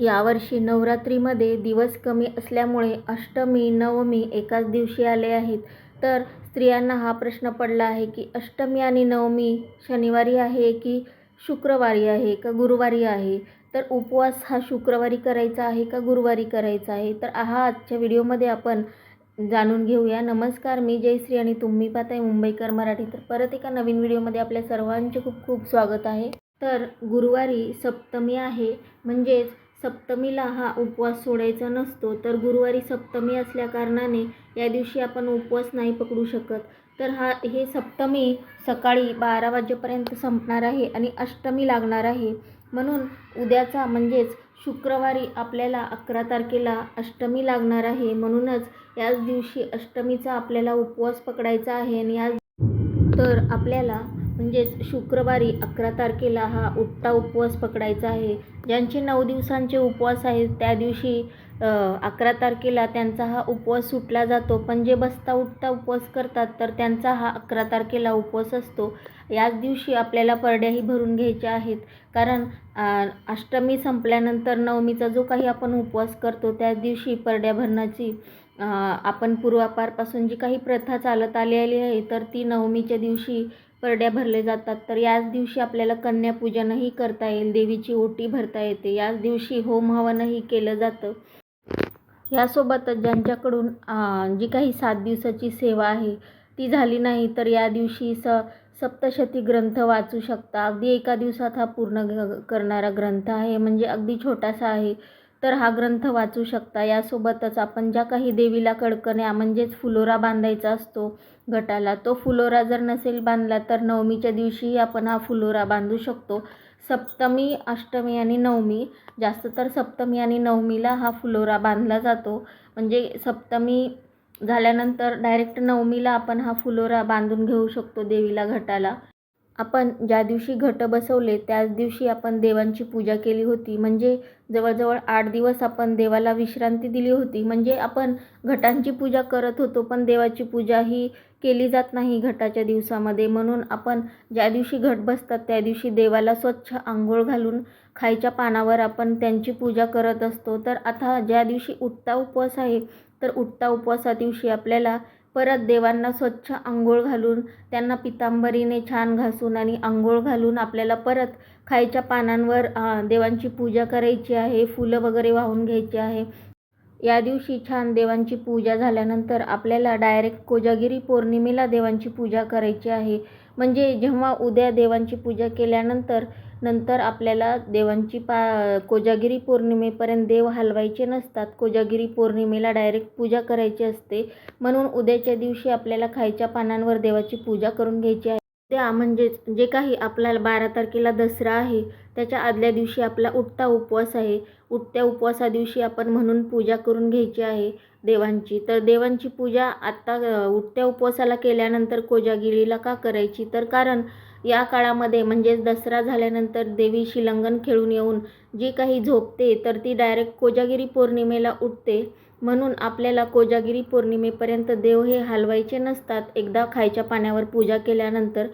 यावर्षी नवरात्रीमध्ये दिवस कमी असल्यामुळे अष्टमी नवमी एकाच दिवशी आले आहेत. तर स्त्रियांना हा प्रश्न पडला आहे की अष्टमी आणि नवमी शनिवारी आहे की शुक्रवारी आहे का गुरुवारी आहे. तर उपवास हा शुक्रवारी करायचा आहे का गुरुवारी करायचा आहे. तर आजच्या व्हिडिओमध्ये आपण जाणून घेऊया. नमस्कार, मी जयश्री आणि तुम्ही पाहताय मुंबईकर मराठी. तर परत एका नवीन व्हिडिओमध्ये आपल्या सर्वांचे खूप खूप स्वागत आहे. तर गुरुवारी सप्तमी आहे, म्हणजेच सप्तमीला हा उपवास सोडायचा नसतो. तर गुरुवारी सप्तमी असल्याकारणाने या दिवशी आपण उपवास नाही पकडू शकत. तर हे सप्तमी सकाळी 12 वाजेपर्यंत संपणार आहे आणि अष्टमी लागणार आहे. म्हणून उद्याचा म्हणजेच शुक्रवारी आपल्याला 11 तारखेला अष्टमी लागणार आहे. म्हणूनच याच दिवशी अष्टमीचा आपल्याला उपवास पकडायचा आहे. आणि तर आपल्याला म्हणजेच शुक्रवारी 11 तारखेला हा उठता उपवास पकडायचा आहे. ज्यांचे 9 दिवसांचे उपवास आहेत त्या दिवशी 11 तारखेला त्यांचा हा उपवास सुटला जातो. पण जे बसता उठता उपवास करतात तर त्यांचा हा 11 तारखेला उपवास असतो. याच दिवशी आपल्याला परड्याही भरून घ्यायच्या आहेत. कारण अष्टमी संपल्यानंतर नवमीचा जो काही आपण उपवास करतो त्याच दिवशी परड्या भरण्याची आपण पूर्वापारपासून जी काही प्रथा चालत आलेली आहे तर ती नवमीच्या दिवशी परड्या भरले जातात. तर याच दिवशी आपल्याला कन्यापूजनही करता येईल, देवीची ओटी भरता येते. याच दिवशी होम हवनही केलं जातं. यासोबतच ज्यांच्याकडून जी काही 7 दिवसाची सेवा आहे ती झाली नाही तर या दिवशी सप्तशती ग्रंथ वाचू शकता. अगदी एका दिवसात हा पूर्ण करणारा ग्रंथ आहे, म्हणजे अगदी छोटासा आहे. तर हा ग्रंथ वाचू शकता. यासोबतच आपण ज्या काही देवीला कडकण्या म्हणजेच फुलोरा बांधायचा असतो घटाला, तो फुलोरा जर नसेल बांधला तर नवमीच्या दिवशीही आपण हा फुलोरा बांधू शकतो. सप्तमी, अष्टमी आणि नवमी, जास्त तर सप्तमी आणि नवमीला हा फुलोरा बांधला जातो. म्हणजे सप्तमी झाल्यानंतर डायरेक्ट नवमीला आपण हा फुलोरा बांधून घेऊ शकतो देवीला घटाला. आपण ज्या दिवशी घट बसवले त्याच दिवशी आपण देवांची पूजा केली होती. म्हणजे जवळजवळ 8 दिवस आपण देवाला विश्रांती दिली होती. म्हणजे आपण घटांची पूजा करत होतो पण देवाची पूजा ही केली जात नाही घटाच्या दिवसामध्ये. म्हणून आपण ज्या दिवशी घट बसतात त्या दिवशी देवाला स्वच्छ आंघोळ घालून खायच्या पानावर आपण त्यांची पूजा करत असतो. तर आता ज्या दिवशी उठता उपवास आहे तर उठता उपवासा दिवशी आपल्याला परत देवांना स्वच्छ आंघोळ घालून त्यांना पितांबरीने छान घासून आणि आंघोळ घालून आपल्याला परत खायच्या पानांवर देवांची पूजा करायची आहे. फुलं वगैरे वाहून घ्यायची आहे. या दिवशी छान देवांची पूजा झाल्यानंतर आपल्याला डायरेक्ट कोजागिरी पौर्णिमेला देवांची पूजा करायची आहे. म्हणजे जेव्हा उद्या देवांची पूजा केल्यानंतर आपल्याला देवांची कोजागिरी पौर्णिमेपर्यंत देव हलवायचे नसतात. कोजागिरी पौर्णिमेला डायरेक्ट पूजा करायची असते. म्हणून उद्याच्या दिवशी आपल्याला खायच्या पानांवर देवाची पूजा करून घ्यायची आहे. त्या म्हणजेच जे काही आपल्याला 12 तारखेला दसरा आहे त्याच्या आदल्या दिवशी आपला उठता उपवास आहे. उठत्या उपवासा दिवशी आपण म्हणून पूजा करून घ्यायची आहे देवांची. तर देवांची पूजा आत्ता उठत्या उपवासाला केल्यानंतर कोजागिरीला का करायची, तर कारण या काळामध्ये म्हणजेच दसरा झाल्यानंतर देवी शिलंगण खेळून येऊन जी काही झोपते तर ती डायरेक्ट कोजागिरी पौर्णिमेला उठते. म्हणून आपल्याला कोजागिरी पौर्णिमेपर्यंत देव हे हलवायचे नसतात. एकदा खायच्या पाण्यावर पूजा केल्यानंतर